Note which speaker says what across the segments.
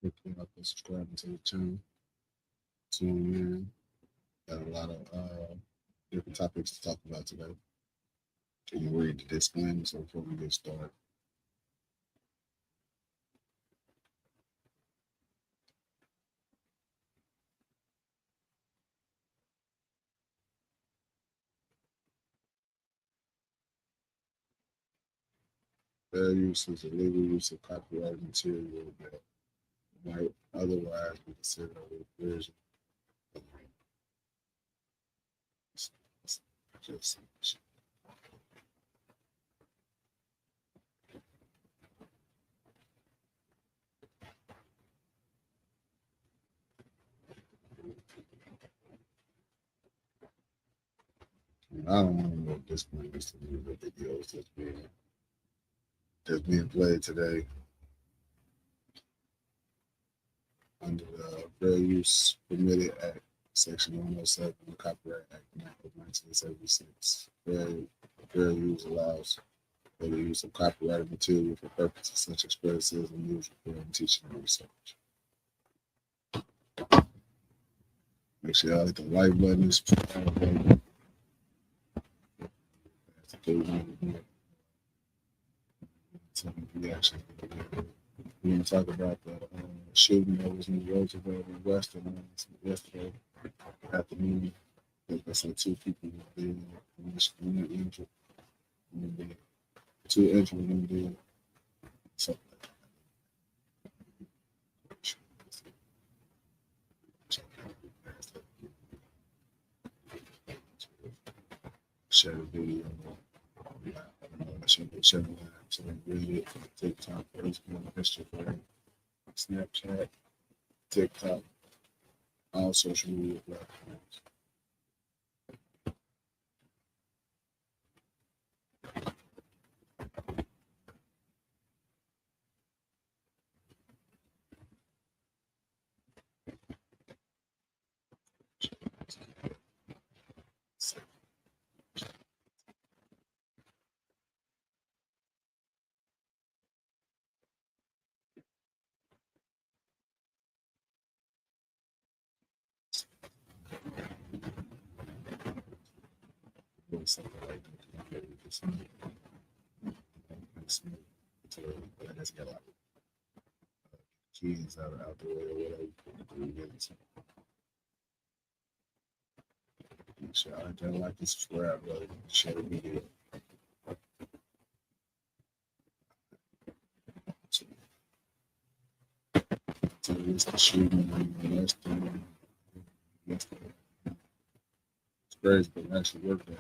Speaker 1: Hopefully, y'all can subscribe to the channel. Tune in. Got a lot of different topics to talk about today. Can you read the disclaimers before we get started? Fair use is illegal use of copyrighted material that might otherwise be considered a version of just I don't want to know disclaimers to the videos that's being played today under the Fair Use Permitted Act, Section 107 of the Copyright Act of 1976. Fair use allows for the use of copyrighted material for purposes such as criticism, news reporting, teaching, and research. Make sure y'all hit the like button, the subscribe button. Reaction. We're going to talk about the shooting that was in Roosevelt and Western yesterday afternoon. I said two people were dead, one injured, one dead. Two injured, one dead. So, share the video. Share the live. So read it. TikTok, Facebook, Instagram, Snapchat, TikTok, all social media platforms. Something like that. I just got a lot of kids out the way or whatever. Make sure I don't like and subscribe, brother. Share the video. So it's the shooting in Western. It's crazy, but it actually worked out.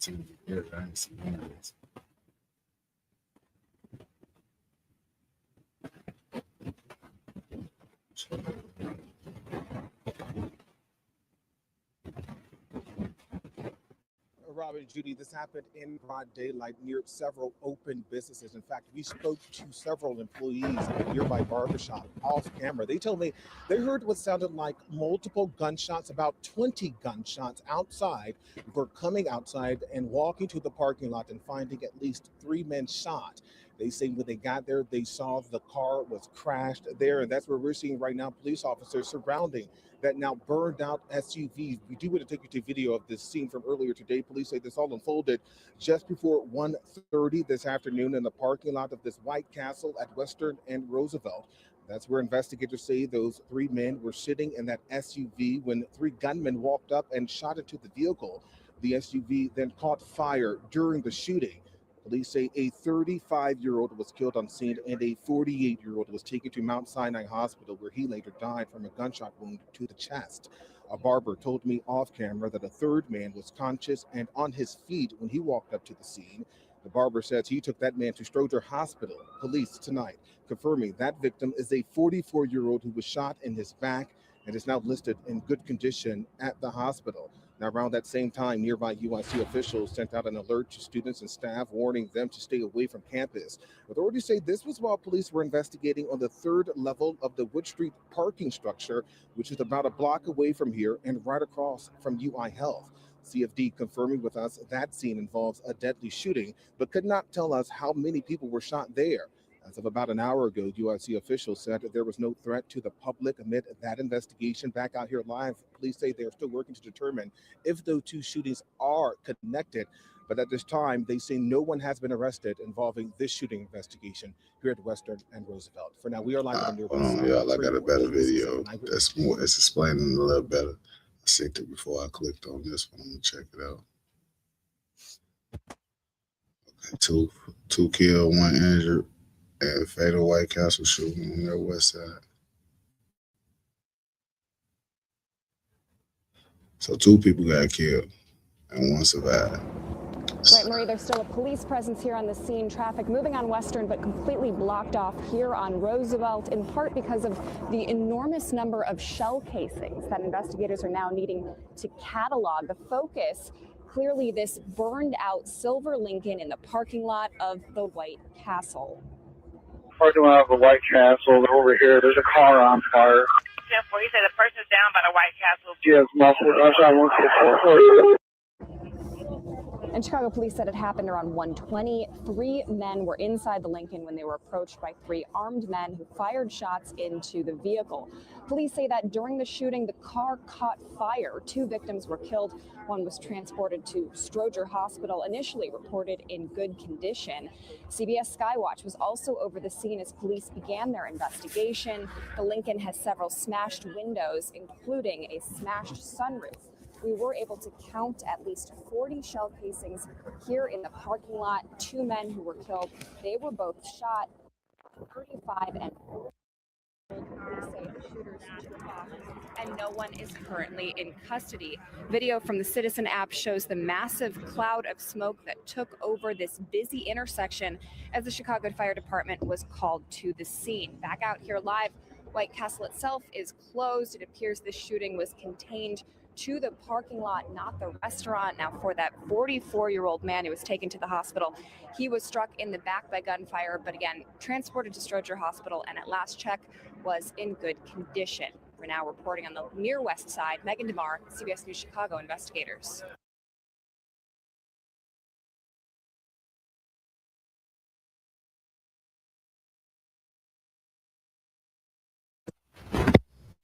Speaker 1: I ain't seen none of this.
Speaker 2: Robin and Judy, this happened in broad daylight near several open businesses. In fact, we spoke to several employees of a nearby barbershop off camera. They told me they heard what sounded like multiple gunshots, about 20 gunshots outside, before coming outside and walking to the parking lot and finding at least three men shot. They say when they got there, they saw the car was crashed there, and that's where we're seeing right now police officers surrounding that now burned out SUV. We do want to take you to video of this scene from earlier today. Police say this all unfolded just before 1:30 this afternoon in the parking lot of this White Castle at Western and Roosevelt. That's where investigators say those three men were sitting in that SUV when three gunmen walked up and shot into the vehicle. The SUV then caught fire during the shooting. Police say a 35-year-old was killed on scene and a 48-year-old was taken to Mount Sinai Hospital where he later died from a gunshot wound to the chest. A barber told me off camera that a third man was conscious and on his feet when he walked up to the scene. The barber says he took that man to Stroger Hospital. Police tonight confirming that victim is a 44-year-old who was shot in his back and is now listed in good condition at the hospital. Now, around that same time, nearby UIC officials sent out an alert to students and staff warning them to stay away from campus. Authorities say this was while police were investigating on the third level of the Wood Street parking structure, which is about a block away from here and right across from UI Health. CFD confirming with us that scene involves a deadly shooting, but could not tell us how many people were shot there. As of about an hour ago, UIC officials said that there was no threat to the public amid that investigation. Back out here live, police say they're still working to determine if those two shootings are connected. But at this time, they say no one has been arrested involving this shooting investigation here at Western and Roosevelt. For now, we are live on the
Speaker 1: Hold on, y'all. I got a better video that's more. It's explaining a little better. I synced it before I clicked on this one. I'm gonna check it out. Okay, two killed, one injured, and fatal White Castle shooting on their west side. So 2 people got killed and 1 survived.
Speaker 3: Right, Marie, there's still a police presence here on the scene. Traffic moving on Western, but completely blocked off here on Roosevelt, in part because of the enormous number of shell casings that investigators are now needing to catalog. The focus, clearly this burned out silver Lincoln in the parking lot of the White Castle.
Speaker 4: Parking lot of the White Castle. They're over here. There's a car on fire.
Speaker 5: 10-4. He said the person's down by the White Castle.
Speaker 4: Yes, muffled. I saw 144.
Speaker 3: And Chicago police said it happened around 1:20. 3 men were inside the Lincoln when they were approached by 3 armed men who fired shots into the vehicle. Police say that during the shooting, the car caught fire. 2 victims were killed. 1 was transported to Stroger Hospital, initially reported in good condition. CBS Skywatch was also over the scene as police began their investigation. The Lincoln has several smashed windows, including a smashed sunroof. We were able to count at least 40 shell casings here in the parking lot. 2 men who were killed, they were both shot. 35 and 40. Police say the shooters took off, and no one is currently in custody. Video from the Citizen app shows the massive cloud of smoke that took over this busy intersection as the Chicago Fire Department was called to the scene. Back out here live, White Castle itself is closed. It appears this shooting was contained to the parking lot, not the restaurant. Now, for that 44-year-old man who was taken to the hospital, he was struck in the back by gunfire, but again, transported to Stroger Hospital, and at last check was in good condition. We're now reporting on the near west side. Megan DeMar, CBS News Chicago investigators.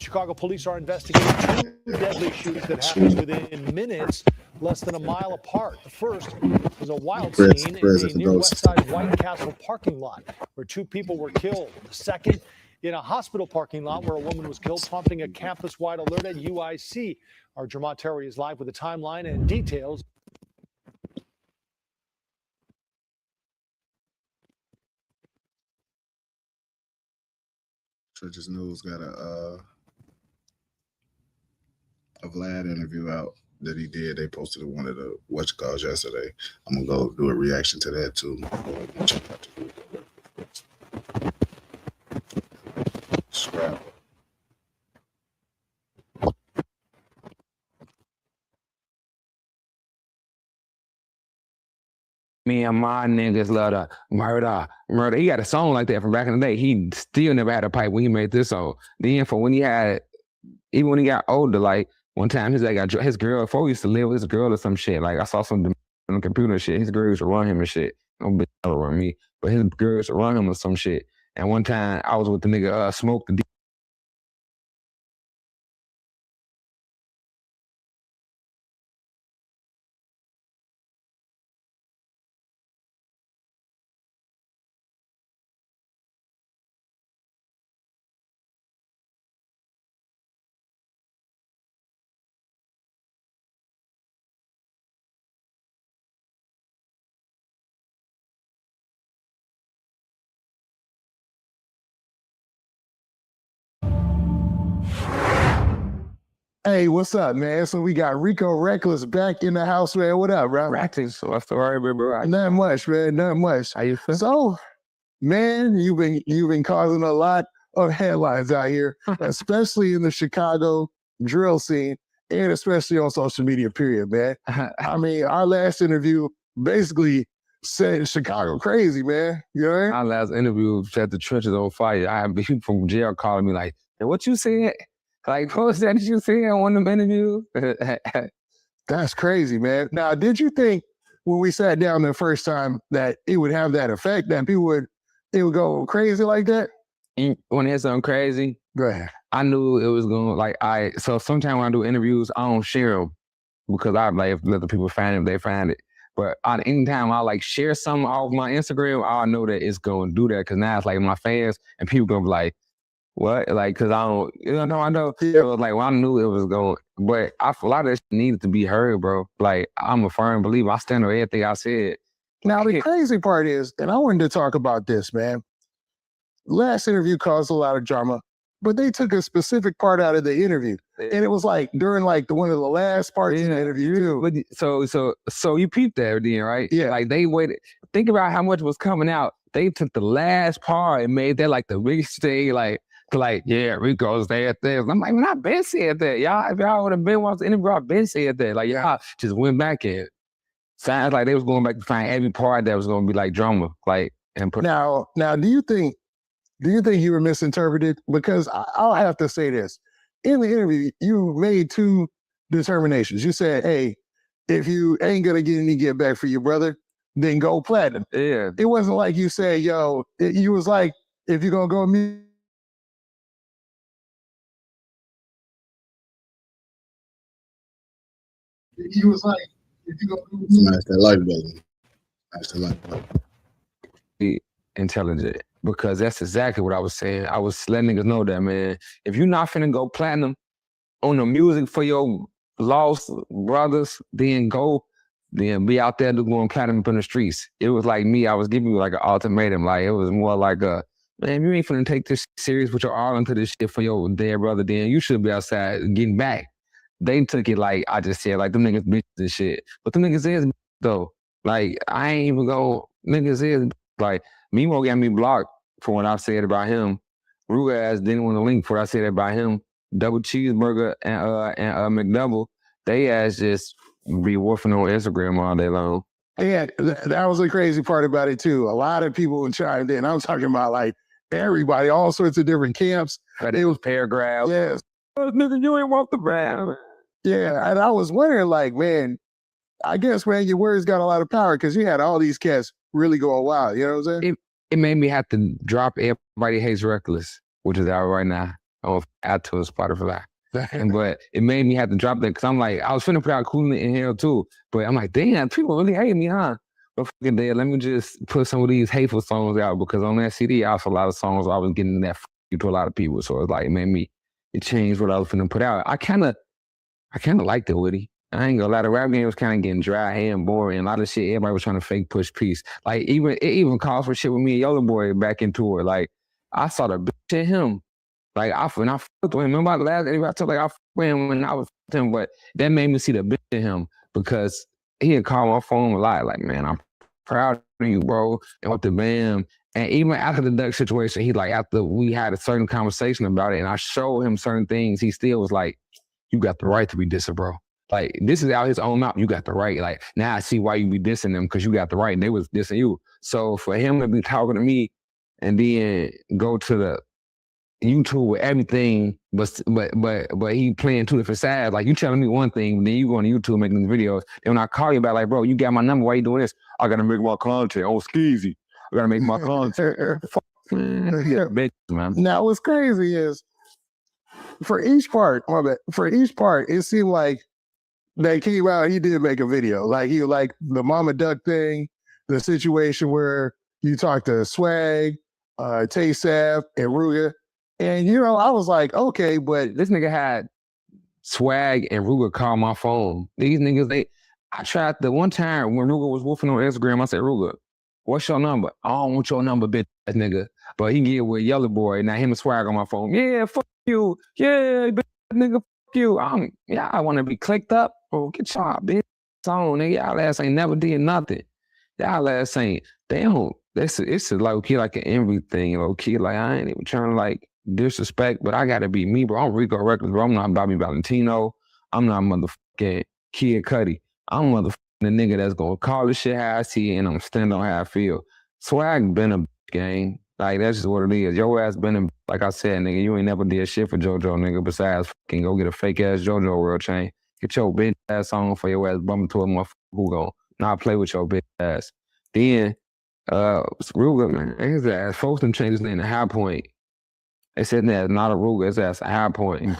Speaker 6: Chicago police are investigating 2 deadly shootings that happened within minutes, less than a mile apart. The first was a wild scene in a near west side White Castle parking lot where 2 people were killed. The second in a hospital parking lot where a woman was killed, prompting a campus-wide alert at UIC. Our Jermont Terry is live with a timeline and details.
Speaker 1: Church's News got a Vlad interview out that he did. They posted one of the Watch Calls yesterday. I'm gonna go do a reaction to that too. Check out the scrap.
Speaker 7: Me and my niggas love to murder. He got a song like that from back in the day. He still never had a pipe when he made this song. Then for when he had, even when he got older, like one time his girl, before he used to live with his girl or some shit. Like I saw some on the computer shit. His girl used to run him and shit. Don't be run me, but his girl used to run him or some shit. And one time I was with the nigga Smoke the D.
Speaker 8: Hey, what's up, man? So we got Rico Reckless back in the house, man. What up, bro?
Speaker 7: Practice. So what's the worry, bro?
Speaker 8: Not much, man. Not much.
Speaker 7: How you feel?
Speaker 8: So, man, you've been causing a lot of headlines out here, especially in the Chicago drill scene, and especially on social media. Period, man. I mean, our last interview basically said Chicago crazy, man. You know what I mean?
Speaker 7: Our last interview set the trenches on fire. I had people from jail calling me like, "Hey, what you said? Like, what was that you said on one of them interviews?"
Speaker 8: That's crazy, man. Now, did you think when we sat down the first time that it would have that effect, that people would it would go crazy like that?
Speaker 7: And when it's something crazy,
Speaker 8: Go ahead.
Speaker 7: I knew it was going to, so sometimes when I do interviews, I don't share them because I like, if let the people find it, if they find it. But anytime I like share something off my Instagram, I know that it's going to do that because now it's like my fans and people going to be like, what? Like, because I don't, I know.
Speaker 8: Yeah.
Speaker 7: So like, well, I knew it was going, but a lot of this needed to be heard, bro. Like, I'm a firm believer. I stand on everything I said.
Speaker 8: Now, the crazy part is, and I wanted to talk about this, man. Last interview caused a lot of drama, but they took a specific part out of the interview. And it was like during like one of the last parts of the interview too.
Speaker 7: But so you peeped that then, right?
Speaker 8: Yeah.
Speaker 7: Like they waited. Think about how much was coming out. They took the last part and made that like the biggest thing. Like, yeah, Rico said this. I'm like, man, I been said that. Y'all, if y'all would have been watching the interview, I been said that. Like, y'all just went back and sounds like they was going back to find every part that was going to be like drama. Like, and put.
Speaker 8: Now, do you think you were misinterpreted? Because I'll have to say this. In the interview, you made two determinations. You said, hey, if you ain't going to get back for your brother, then go platinum.
Speaker 7: Yeah.
Speaker 8: It wasn't like you said, yo, you was like, if you're going to go me. You was like, if you're going to go me.
Speaker 1: Nice, that life, baby. Nice, that life, baby.
Speaker 7: Be intelligent. Because that's exactly what I was saying. I was letting niggas know that, man, if you're not finna go platinum on the music for your lost brothers, then be out there going platinum in the streets. It was like me, I was giving you like an ultimatum. Like, it was more like man, if you ain't finna take this serious with your all into this shit for your dead brother, then you should be outside getting back. They took it like I just said, like them niggas bitches and shit. But them niggas is though. Like, I ain't even niggas is like, Mimo got me blocked for what I said about him. Ruga ass didn't want to link for what I said about him. Double cheeseburger and McDouble, they ass just be woofing on Instagram all day long.
Speaker 8: Yeah, that was the crazy part about it too. A lot of people chimed in. I'm talking about like everybody, all sorts of different camps.
Speaker 7: It was paragraphs.
Speaker 8: Yes.
Speaker 7: Oh, nigga, you ain't want the brand.
Speaker 8: Yeah, and I was wondering, like, man, I guess, man, your words got a lot of power because you had all these cats really going wild. You know what I'm saying?
Speaker 7: It made me have to drop Everybody Hates Reckless, which is out right now on iTunes, Spotify. But it made me have to drop that because I'm like, I was finna put out Cooling in Hell too, but I'm like, damn, people really hate me, huh? But fucking day, let me just put some of these hateful songs out because on that CD, I also a lot of songs I was getting that you to a lot of people. So it's like, it changed what I was finna put out. I kind of liked it, Woody. I ain't gonna lie, the rap game was kind of getting dry and boring. A lot of shit, everybody was trying to fake push peace. Like, it even calls for shit with me and Yola Boy back into it. Like, I saw the bitch in him. Like, when I fucked with him, remember the last interview I told, like, I fucked with him when I was with him, but that made me see the bitch in him because he had called my phone a lot. Like, man, I'm proud of you, bro. And with the band. And even after the Duck situation, he like, after we had a certain conversation about it and I showed him certain things, he still was like, you got the right to be dissing, bro. Like, this is out his own mouth. You got the right. Like, now I see why you be dissing them because you got the right. And they was dissing you. So for him to be talking to me and then go to the YouTube with everything, but he playing two different sides. Like, you telling me one thing, then you go on YouTube making these videos. And when I call you back, like, bro, you got my number. Why you doing this? I gotta make my content. Oh, skeezy. I gotta make my content. Man, yeah, bitch, man.
Speaker 8: Now, what's crazy is for each part, it seemed like they came out, he did make a video. Like, he like the Mama Duck thing, the situation where you talked to Swag, Tay Sav, and Ruga. And, you know, I was like, okay, but
Speaker 7: this nigga had Swag and Ruga call my phone. These niggas, I tried the one time when Ruga was woofing on Instagram, I said, Ruga, what's your number? I don't want your number, bitch, ass nigga. But he get with Yellow Boy, now him and Swag on my phone. Yeah, fuck you. Yeah, bitch, nigga, fuck you. I want to be clicked up. Bro, get y'all bitch on, nigga. Y'all ass ain't never did nothing. Y'all ass ain't, it's a low key like an envy thing, low key. Like, I ain't even trying to like disrespect, but I gotta be me, bro. I'm Rico Reckless, bro. I'm not Bobby Valentino. I'm not motherfucking Kid Cudi. I'm motherfucking the nigga that's gonna call the shit how I see it and I'm standing on how I feel. Swag been a gang. Like, that's just what it is. Your ass been like I said, nigga, you ain't never did shit for JoJo, nigga, besides fucking go get a fake ass JoJo world chain. Get your bitch ass on for your ass bumping to a motherfucker who gon' not play with your bitch ass. Then Ruger, man, his ass. Folks them changed his name to High Point. They said that not a Ruger, his ass a High Point.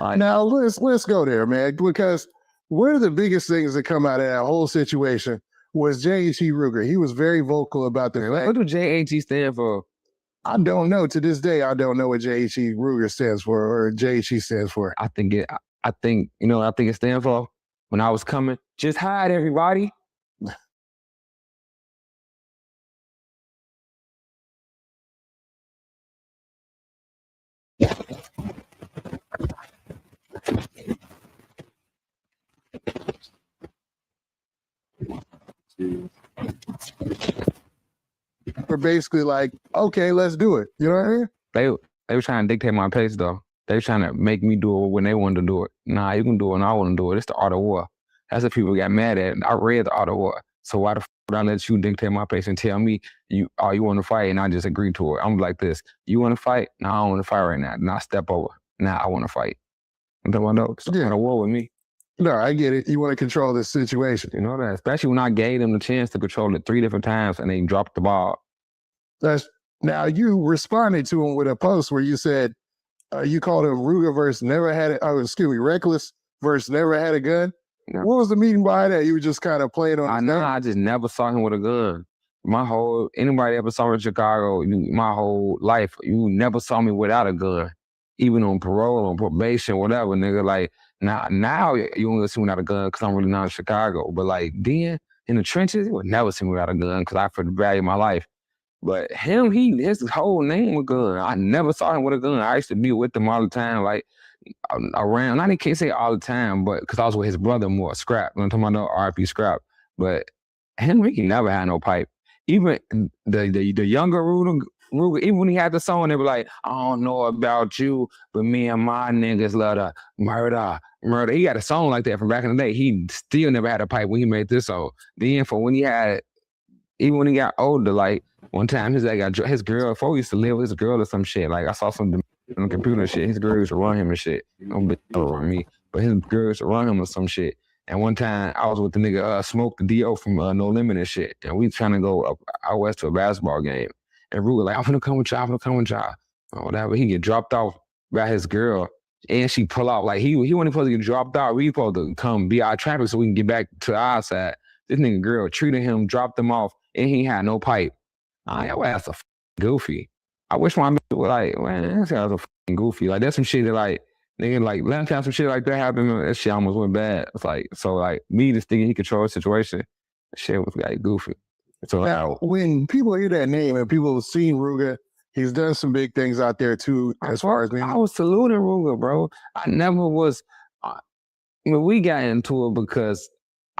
Speaker 8: Now let's go there, man, because one of the biggest things that come out of that whole situation was J.H.E. Ruger. He was very vocal about the fact.
Speaker 7: What do JHE stand for?
Speaker 8: I don't know. To this day, I don't know what J.H.E. Ruger stands for or J.H.E. stands for.
Speaker 7: I think it stands for, when I was coming, just hide everybody.
Speaker 8: We're basically like, okay, let's do it. You know what I mean?
Speaker 7: They were trying to dictate my pace though. They were trying to make me do it when they wanted to do it. Nah, you can do it when I want to do it. It's the art of war. That's what people got mad at. I read the art of war. So why the f would I let you dictate my pace and tell me you want to fight and I just agree to it? I'm like this. You want to fight? No, I don't want to fight right now. Now step over. Now I want to fight. I'm talking about it's the art of war with me.
Speaker 8: No, I get it. You want to control this situation.
Speaker 7: You know that, especially when I gave them the chance to control it 3 different times and they dropped the ball.
Speaker 8: Now you responded to him with a post where you said you called him Ruger versus Reckless versus never had a gun. Yeah. What was the meaning behind that? You were just kind of playing on.
Speaker 7: I just never saw him with a gun. Anybody ever saw me in Chicago, my whole life, you never saw me without a gun, even on parole, on probation, whatever, nigga. Like now you only see me without a gun because I'm really not in Chicago. But like then in the trenches, you would never see me without a gun because I for the value of my life. But his whole name was gun. I never saw him with a gun. I used to be with him all the time, like around. I can't say all the time, but because I was with his brother more, Scrap. I'm talking about RP Scrap. But he never had no pipe. Even the younger Ruger, even when he had the song, they were like, I don't know about you, but me and my niggas love to murder. He had a song like that from back in the day. He still never had a pipe when he made this song. Then for when he had, even when he got older, like one time his girl, before he used to live with his girl or some shit. Like I saw something on the computer and shit. His girl used to run him and shit. Don't be run me, but his girl used to run him or some shit. And one time I was with the nigga Smoke the D.O. from No Limit and shit. And we trying to go up out west to a basketball game. And Ruger like, I'm gonna come with y'all. Or whatever. He get dropped off by his girl. And she pull out. Like he wasn't supposed to get dropped out. We supposed to come be our traffic so we can get back to our side. This nigga girl treated him, dropped him off, and he had no pipe. Your ass a goofy. I wish my bitch was like, man, this guy's a goofy. Like that's some shit that like, nigga, like last time some shit like that happened, that shit almost went bad. It's like, so like me just thinking he controlled the situation, that shit was like goofy. So
Speaker 8: now, when people hear that name and people have seen Ruger, he's done some big things out there too, as far as me.
Speaker 7: I was saluting Ruger, bro. I never was, we got into it because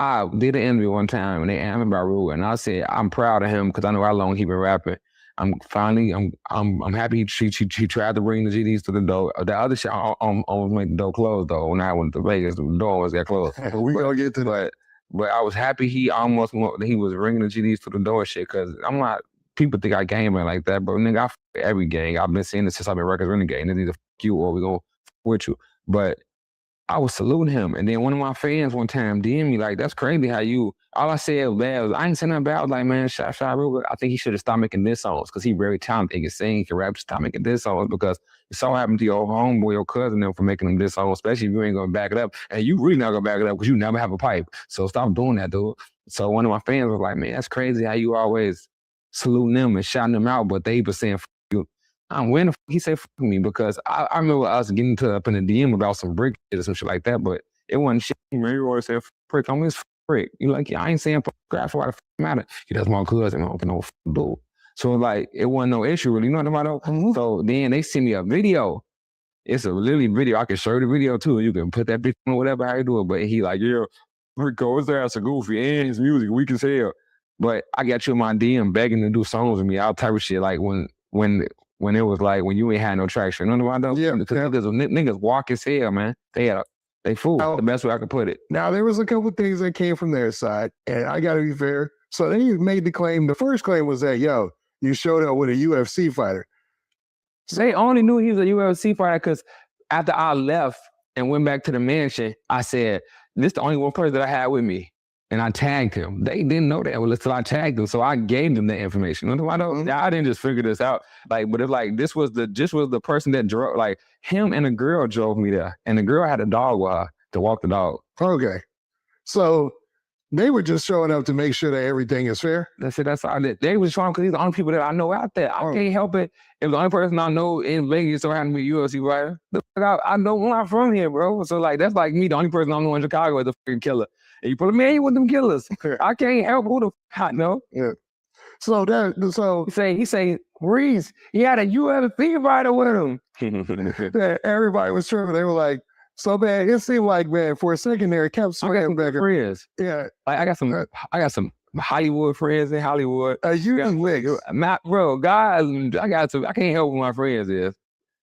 Speaker 7: I did an interview one time and they asked me about Ruger, and I said I'm proud of him because I know how long he been rapping. I'm happy he tried to bring the GDs to the door. The other shit, I almost made the door close though. When I went to Vegas, the door almost got closed.
Speaker 8: We gonna get to that.
Speaker 7: But I was happy he was bringing the GDs to the door shit, because I'm not, people think I game like that, but nigga, I f every gang. I've been seeing this since I've been Records Renegade. Niggas either f you or we gonna f with you. But I was saluting him. And then one of my fans one time DM'd me like, that's crazy how you, all I said was bad. I ain't saying nothing bad. I was like, man, Shy Ruger, I think he should have stopped making diss songs because he very talented. He can sing, he can rap, stop making diss songs, because it's so happened to your homeboy, your cousin, them for making them diss songs, especially if you ain't gonna back it up. And you really not gonna back it up because you never have a pipe. So stop doing that, dude. So one of my fans was like, man, that's crazy how you always saluting them and shouting them out, but they be saying, f you. When the f he said f me, because I remember us getting up in the DM about some brick shit or some shit like that, but it wasn't shit. Man, you always say prick. I'm his prick. You like, yeah, I ain't saying crap for what the f matter. He does my cousin. I don't know f dude. So like, it wasn't no issue really. You know what I'm talking about? So then they send me a video. It's a literally video. I can show you the video too. You can put that bitch on whatever how you do it. But he like, yeah, Rico, his ass a goofy and his music weak as hell. But I got you in my DM begging to do songs with me, all type of shit. Like when it was like when you ain't had no traction. You know what I'm talking about? Yeah. Because niggas walk as hell, man. They fool. The best way I could put it.
Speaker 8: Now there was a couple things that came from their side, and I gotta be fair. So they made the claim. The first claim was that, yo, you showed up with a UFC fighter.
Speaker 7: They only knew he was a UFC fighter because after I left and went back to the mansion, I said, this is the only one person that I had with me. and I tagged him. They didn't know that until I tagged them, so I gave them the information. I didn't just figure this out. Like, but if like this was the person that drove, like him and a girl drove me there, and the girl had a dog with her to walk the dog.
Speaker 8: Okay. So they were just showing up to make sure that everything is fair.
Speaker 7: That's all. They was showing because he's the only people that I know out there. I can't help it if the only person I know in Vegas around me UFC fighter. I know I'm not from here, bro. So like that's like me. The only person I know in Chicago is a freaking killer. And you put me in with them killers. I can't help who the I know.
Speaker 8: Yeah. So
Speaker 7: he say Reese, he had a UFC fighter with him.
Speaker 8: everybody was tripping. They were like, so man, it seemed like, man, for a second there, it kept swinging back.
Speaker 7: Friends.
Speaker 8: Yeah.
Speaker 7: Like I got some Hollywood friends in Hollywood.
Speaker 8: Unique mix.
Speaker 7: Bro, guys, I can't help what my friends is.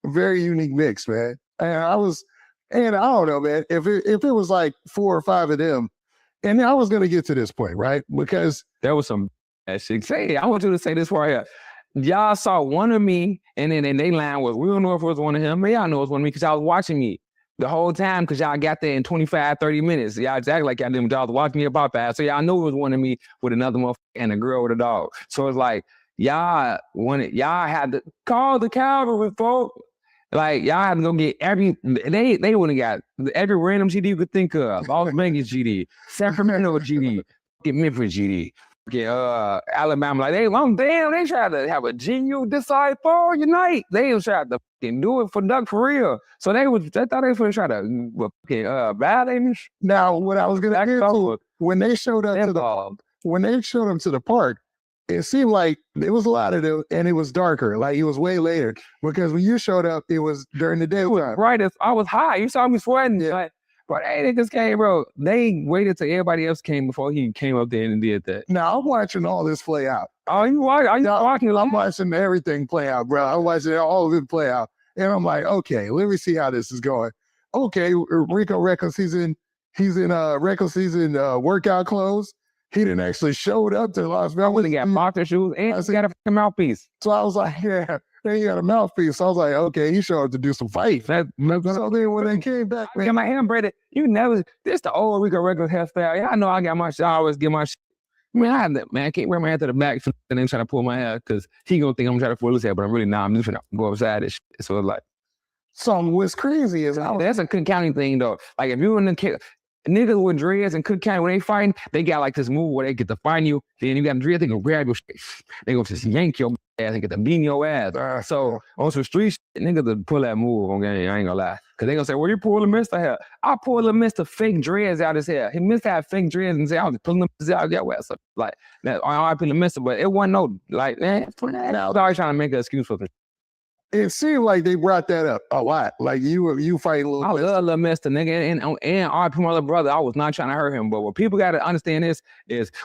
Speaker 8: Very unique mix, man. And I don't know, man, if it was like 4 or 5 of them, and I was gonna get to this point, right? Because
Speaker 7: there was some shit. Say, I want you to say this right here. Y'all saw one of me, and then they line was, we don't know if it was one of him, but y'all know it was one of me because y'all was watching me the whole time because y'all got there in 25, 30 minutes. Y'all exactly like y'all did. Y'all was watching me about that. So y'all knew it was one of me with another motherfucker and a girl with a dog. So it's like, y'all had to call the cavalry, folks. Like, y'all had to go get they would have got every random GD you could think of. Las Vegas GD, Sacramento GD, get Memphis GD. Get Alabama, like they tried to have a genuine disciple unite. They was trying to fucking do it for Duck for real. So they thought they was trying to fucking violate me.
Speaker 8: Now, what I was gonna get to, when they showed up to the park, it seemed like it was a lot of them, and it was darker. Like it was way later because when you showed up, it was during the day.
Speaker 7: Right, I was high. You saw me sweating. Yeah. Like, but they niggas came, bro. They waited till everybody else came before he came up there and did that.
Speaker 8: Now I'm watching all this play out.
Speaker 7: Are you watching?
Speaker 8: I'm watching everything play out, bro. I'm watching all of it play out, and I'm like, okay, let me see how this is going. Okay, Rico Reckless, he's in Reckless season workout clothes. He didn't actually showed up to Las Vegas.
Speaker 7: He got boxer shoes and he got a fucking mouthpiece.
Speaker 8: So I was like, yeah. Then he got a mouthpiece. So I was like, okay, he showed up to do some fight. So then when they came back,
Speaker 7: I got my hair braided. This the old Rico Regular hairstyle. Yeah, I know I got my shit. I always get my shit. I mean, I can't wear my hair to the back and then trying to pull my hair because he gonna think I'm trying to pull his hair, but I'm really not. I'm just gonna go upside this shit. So it's like.
Speaker 8: So what's crazy is
Speaker 7: that's a Cook County thing though. Like if you in the niggas with dreads in Cook County, when they fighting, they got like this move where they get to find you. Then you got dreads, they gonna grab your shit. They gonna just yank your ass and get to beat your ass. So on some street shit, niggas to pull that move on game. I ain't gonna lie. Cause they gonna say, well, you pull the Mr. hair. I pull the Mr. fake dreads out his hair. He Mr. had fake dreads and say, I was pulling them out your ass. So, like, that, I pull the Mr. But it wasn't no, like, man, I was always trying to make an excuse for it.
Speaker 8: It seemed like they brought that up a lot. Like you fighting Little
Speaker 7: Mister. I love Little Mister, nigga, and RP my little brother. I was not trying to hurt him, but what people got to understand is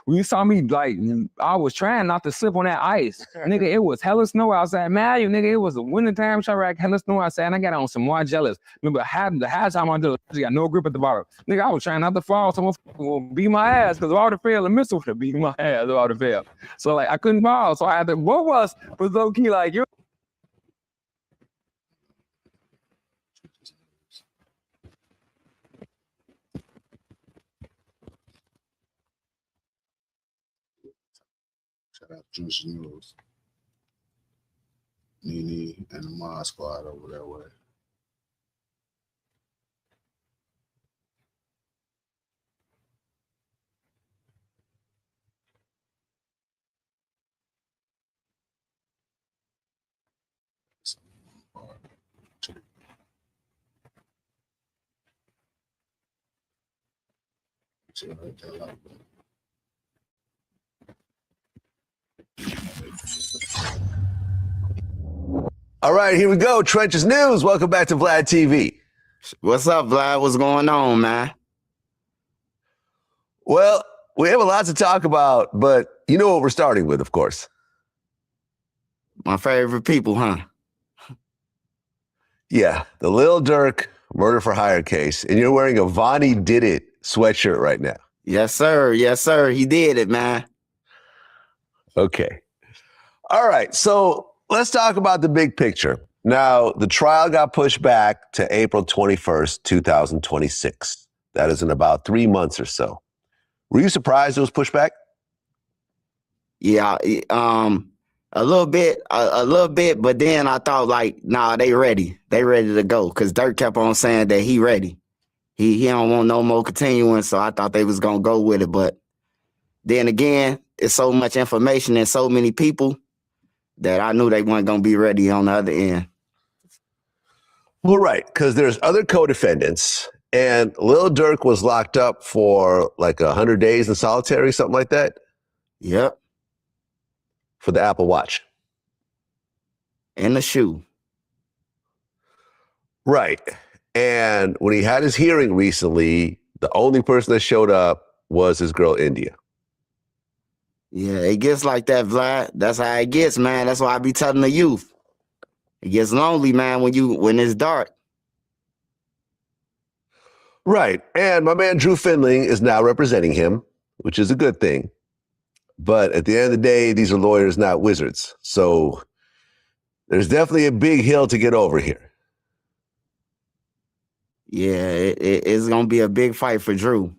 Speaker 7: when you saw me, like, I was trying not to slip on that ice. Nigga, it was hella snow outside. Man, nigga, it was a wintertime track, hella snow outside, and I got on some more jealous. Remember, the half time I did, I got no grip at the bottom. Nigga, I was trying not to fall. Someone will beat my ass because if I would have failed, the Mister would have beat my ass if I would have failed. So, like, I couldn't fall. So I had to, both of us was low key, like, you.
Speaker 1: Shout out to Juicy News, Nene, and the Mod Squad over that way.
Speaker 9: All right, here we go. Trenches News. Welcome back to Vlad TV.
Speaker 10: What's up, Vlad? What's going on, man?
Speaker 9: Well, we have a lot to talk about, but you know what we're starting with, of course.
Speaker 10: My favorite people, huh?
Speaker 9: Yeah, the Lil Durk murder for hire case, and you're wearing a Vonnie Did It sweatshirt right now.
Speaker 10: Yes, sir. Yes, sir. He did it, man.
Speaker 9: Okay. All right, so let's talk about the big picture. Now, the trial got pushed back to April 21st, 2026. That is in about 3 months or so. Were you surprised there was pushback?
Speaker 10: Yeah, a little bit, but then I thought like, nah, they ready to go, because Dirk kept on saying that he ready. He don't want no more continuing, so I thought they was gonna go with it. But then again, it's so much information and so many people that I knew they weren't gonna be ready on the other end.
Speaker 9: Well, right, because there's other co-defendants, and Lil Durk was locked up for like 100 days in solitary, something like that.
Speaker 10: Yep.
Speaker 9: For the Apple Watch.
Speaker 10: And the shoe.
Speaker 9: Right. And when he had his hearing recently, the only person that showed up was his girl, India.
Speaker 10: Yeah, it gets like that, Vlad. That's how it gets, man. That's why I be telling the youth. It gets lonely, man, when it's dark.
Speaker 9: Right. And my man Drew Findling is now representing him, which is a good thing. But at the end of the day, these are lawyers, not wizards. So there's definitely a big hill to get over here.
Speaker 10: Yeah, it's going to be a big fight for Drew.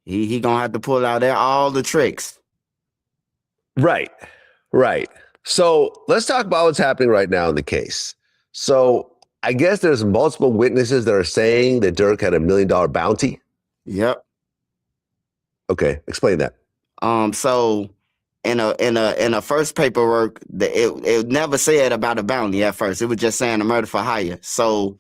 Speaker 10: He going to have to pull out all the tricks.
Speaker 9: Right, right. So let's talk about what's happening right now in the case. So I guess there's multiple witnesses that are saying that Dirk had $1 million bounty.
Speaker 10: Yep.
Speaker 9: Okay, explain that.
Speaker 10: So in a first paperwork, it never said about a bounty at first. It was just saying a murder for hire. So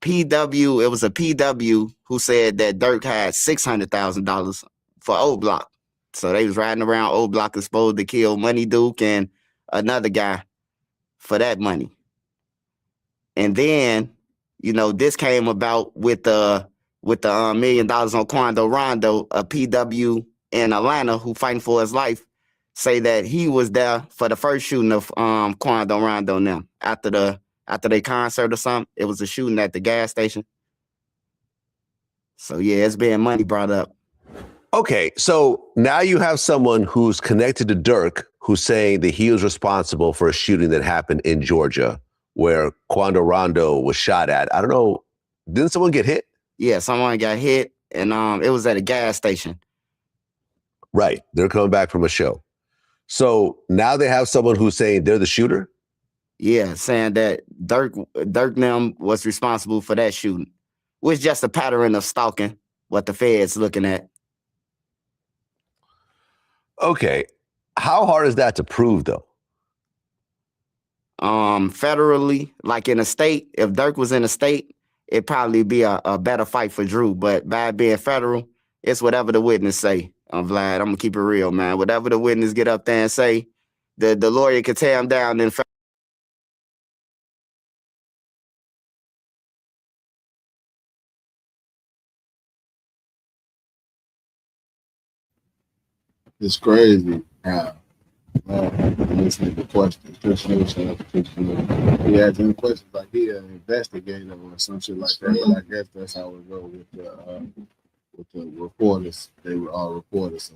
Speaker 10: it was a PW who said that Dirk had $600,000 for O Block. So they was riding around O Block exposed to kill Money Duke and another guy for that money. And then, this came about with the $1 million on Quando Rondo, a PW in Atlanta who fighting for his life, say that he was there for the first shooting of Quando Rondo now. After their concert or something, it was a shooting at the gas station. So yeah, it's being money brought up.
Speaker 9: Okay, so now you have someone who's connected to Dirk who's saying that he was responsible for a shooting that happened in Georgia where Quando Rondo was shot at. I don't know, didn't someone get hit?
Speaker 10: Yeah, someone got hit, and it was at a gas station.
Speaker 9: Right, they're coming back from a show. So now they have someone who's saying they're the shooter?
Speaker 10: Yeah, saying that Dirk them was responsible for that shooting, which is just a pattern of stalking what the Fed's looking at.
Speaker 9: Okay, how hard is that to prove, though?
Speaker 10: Federally, like in a state, if Dirk was in a state, it'd probably be a better fight for Drew. But by being federal, it's whatever the witness say. Vlad, I'm gonna keep it real, man. Whatever the witness get up there and say, the lawyer can tear him down in
Speaker 1: It's crazy how listening to questions. Christian he asked him questions like he an investigator or some shit like that. But I guess that's how it goes with the reporters. They were all reporters, so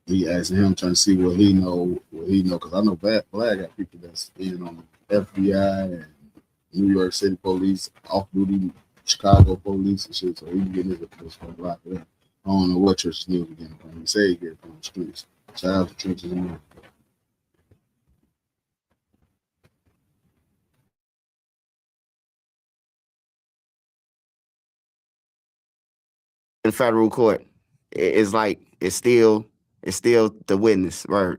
Speaker 1: he asked him trying to see what he know. Because I know Black got people that's in on the FBI and New York City police, off-duty Chicago police and shit. So he can get his from lock it up. I don't know what Trenches News getting from. He say he get it from the streets. Shout out to Trenches News.
Speaker 10: in federal court. It's like it's still the witness, right?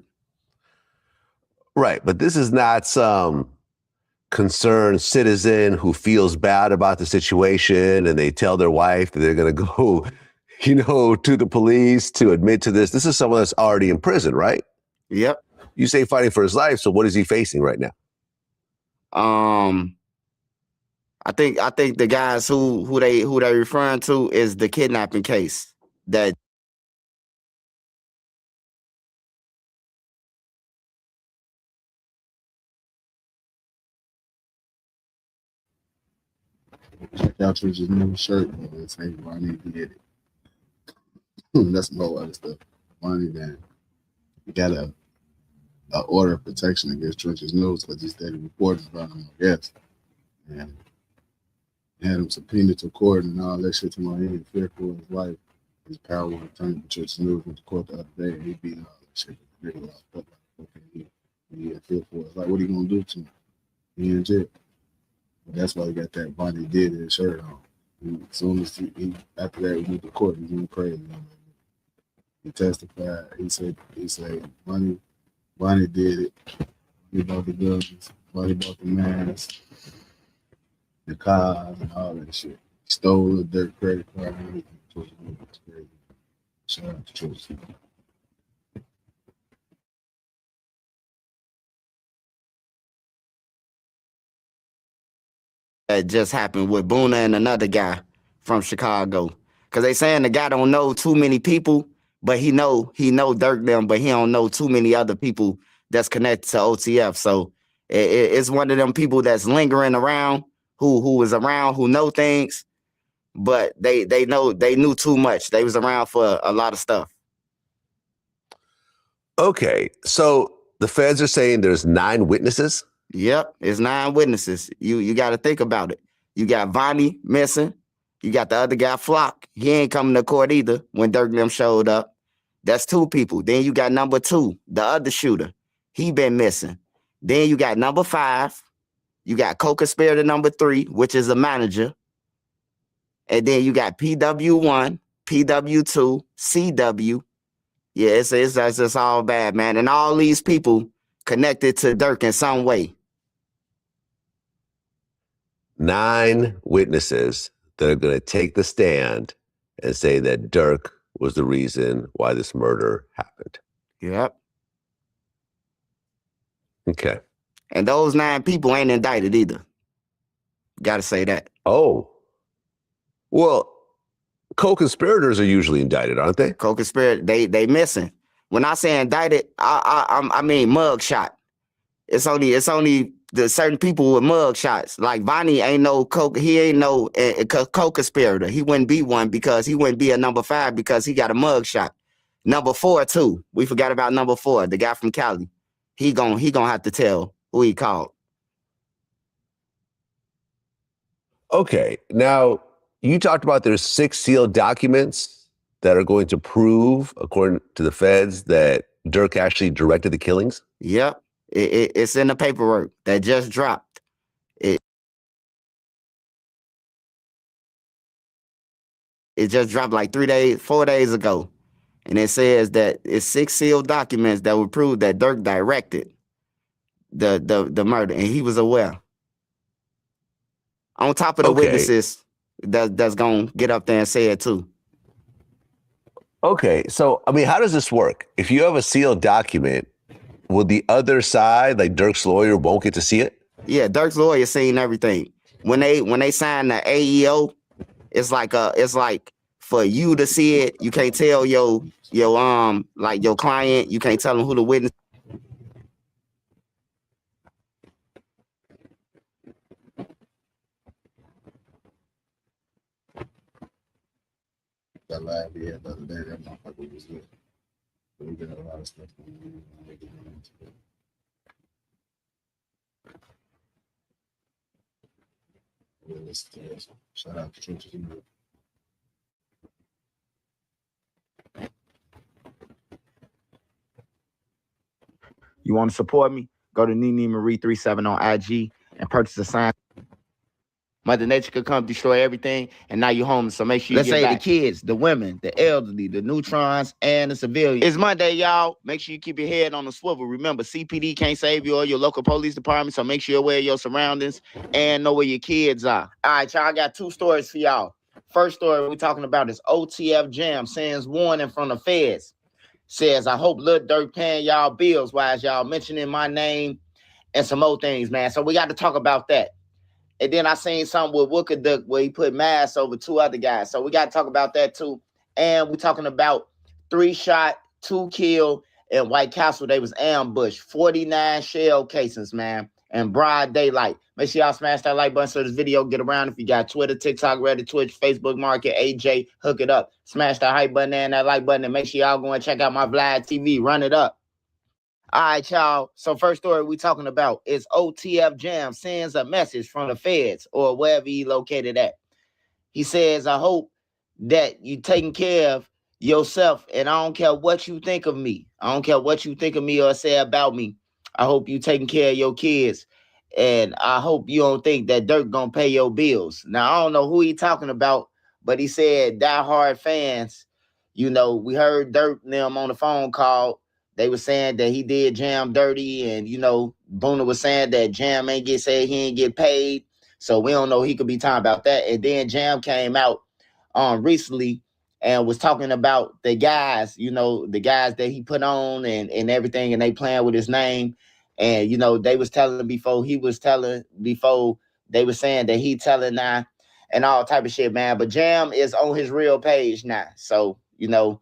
Speaker 9: Right, but this is not some concerned citizen who feels bad about the situation and they tell their wife that they're going to go, to the police to admit to this. This is someone that's already in prison, right?
Speaker 10: Yep.
Speaker 9: You say fighting for his life, so what is he facing right now?
Speaker 10: I think the guys who they referring to is the kidnapping case that.
Speaker 1: Check out Trenches News shirt. It's saying why I need to get it. That's no other stuff. Money then you got a order of protection against Trenches News because he started reporting about him, I guess. And had him subpoenaed to court and all that shit to my hand, fearful of his life. his power of attorney, but Church News went to court the other day and he beat all that shit. Really locked up. Like, okay, he had feel for it. Like, what are you gonna do to me? He in jail. But that's why he got that Bonnie did his shirt on. And as soon as he after that we went to court, he went crazy. He testified. He said Bonnie did it. He bought the guns. Bonnie bought the masks, the cars, and all that shit. He stole the dirt credit card and everything. It's crazy. Shout out to Church.
Speaker 10: That just happened with Boona and another guy from Chicago. Cause they saying the guy don't know too many people, but he know Dirk them, but he don't know too many other people that's connected to OTF. So it's one of them people that's lingering around, who was around, who know things, but they knew too much. They was around for a lot of stuff.
Speaker 9: Okay, so the feds are saying there's 9 witnesses.
Speaker 10: Yep, it's 9 witnesses. You got to think about it. You got Vonnie missing. You got the other guy, Flock. He ain't coming to court either when Dirk them showed up. That's 2 people. Then you got number 2, the other shooter. He been missing. Then you got number 5. You got co-conspirator number 3, which is a manager. And then you got PW1, PW2, CW. Yeah, it's just all bad, man. And all these people connected to Dirk in some way.
Speaker 9: 9 witnesses that are going to take the stand and say that Dirk was the reason why this murder happened.
Speaker 10: Yep.
Speaker 9: Okay.
Speaker 10: And those 9 people ain't indicted either. Got to say that.
Speaker 9: Oh. Well, co-conspirators are usually indicted, aren't they?
Speaker 10: Co-conspirator, they missing. When I say indicted, I mean mugshot. It's only the certain people with mug shots. Like Vonnie ain't no co-conspirator. He wouldn't be one because he wouldn't be a number 5 because he got a mug shot. Number 4 too. We forgot about number 4, the guy from Cali. He gonna have to tell who he called.
Speaker 9: Okay. Now, you talked about there's 6 sealed documents that are going to prove, according to the feds, that Dirk actually directed the killings?
Speaker 10: Yep. It's in the paperwork that just dropped. It just dropped like 4 days ago. And it says that it's 6 sealed documents that would prove that Dirk directed the murder, and he was aware. On top of the witnesses that's gonna get up there and say it too.
Speaker 9: Okay, so I mean, how does this work? If you have a sealed document, will the other side, like Dirk's lawyer, won't get to see it?
Speaker 10: Yeah, Dirk's lawyer seen everything. When they sign the AEO, it's like for you to see it, you can't tell your client, you can't tell them who the witness.
Speaker 1: That live we had the other day, that motherfucker was good. But we got a lot of stuff going on. We'll listen to this. Shout out to Churches.
Speaker 10: You want to support me? Go to Nene Marie 37 on IG and purchase a sign. Mother Nature could come destroy everything, and now you're home. So make sure you get back. The kids, the women, the elderly, the neutrons, and the civilians. It's Monday, y'all. Make sure you keep your head on the swivel. Remember, CPD can't save you or your local police department, so make sure you're aware of your surroundings and know where your kids are. All right, y'all, I got 2 stories for y'all. First story we're talking about is OTF Jam sends warning from the feds. Says, I hope Lil Durk paying y'all bills while y'all mentioning my name and some more things, man. So we got to talk about that. And then I seen something with Wooka Duck where he put masks over 2 other guys. So we got to talk about that too. And we're talking about 3 shot, 2 kill in White Castle. They was ambushed. 49 shell casings, man. And broad daylight. Make sure y'all smash that like button so this video get around. If you got Twitter, TikTok, Reddit, Twitch, Facebook Market, AJ, hook it up. Smash that hype button and that like button. And make sure y'all go and check out my Vlad TV. Run it up. All right, y'all. So first story we talking about is OTF Jam sends a message from the feds or wherever he located at. He says, I hope that you taking care of yourself, and I don't care what you think of me. I don't care what you think of me or say about me. I hope you taking care of your kids, and I hope you don't think that Dirk gonna pay your bills. Now, I don't know who he talking about, but he said diehard fans, you know, we heard Dirk and them on the phone call. They were saying that he did Jam dirty, and, you know, Boona was saying that Jam said he ain't get paid. So we don't know, he could be talking about that. And then Jam came out recently and was talking about the guys, you know, the guys that he put on and everything, and they playing with his name. And, you know, they was telling before they were saying that he telling now and all type of shit, man. But Jam is on his real page now. So, you know,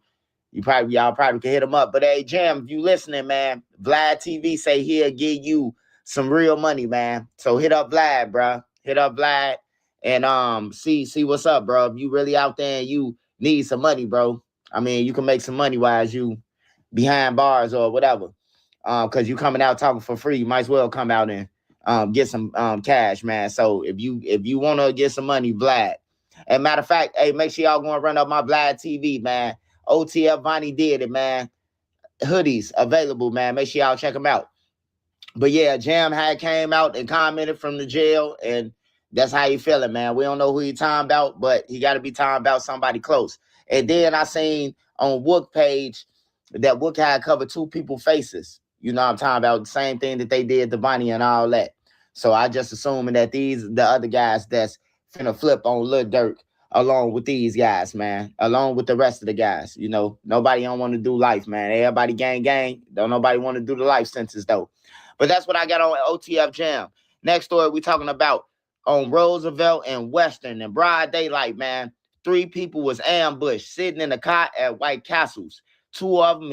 Speaker 10: y'all probably can hit him up. But hey, Jam, if you listening, man, Vlad TV say he'll give you some real money, man. So hit up Vlad, bro. Hit up Vlad and see what's up, bro. If you really out there and you need some money, bro. I mean, you can make some money while you behind bars or whatever. Because you coming out talking for free, you might as well come out and get some cash, man. So if you want to get some money, Vlad. And matter of fact, hey, make sure y'all go and run up my Vlad TV, man. OTF Vonnie did it, man. Hoodies available, man. Make sure y'all check them out. But yeah, Jam had came out and commented from the jail, and that's how he feeling, man. We don't know who he talking about, but he got to be talking about somebody close. And then I seen on Wook page that Wook had covered 2 people's faces. You know what I'm talking about? The same thing that they did to Vonnie and all that. So I just assuming that the other guys that's finna flip on Lil Durk along with these guys, man, along with the rest of the guys. You know, nobody don't want to do life, man. Everybody gang. Don't nobody want to do the life sentence, though. But that's what I got on OTF Jam. Next story, we talking about on Roosevelt and Western and broad daylight, man. 3 people was ambushed sitting in a car at White Castles. 2 of them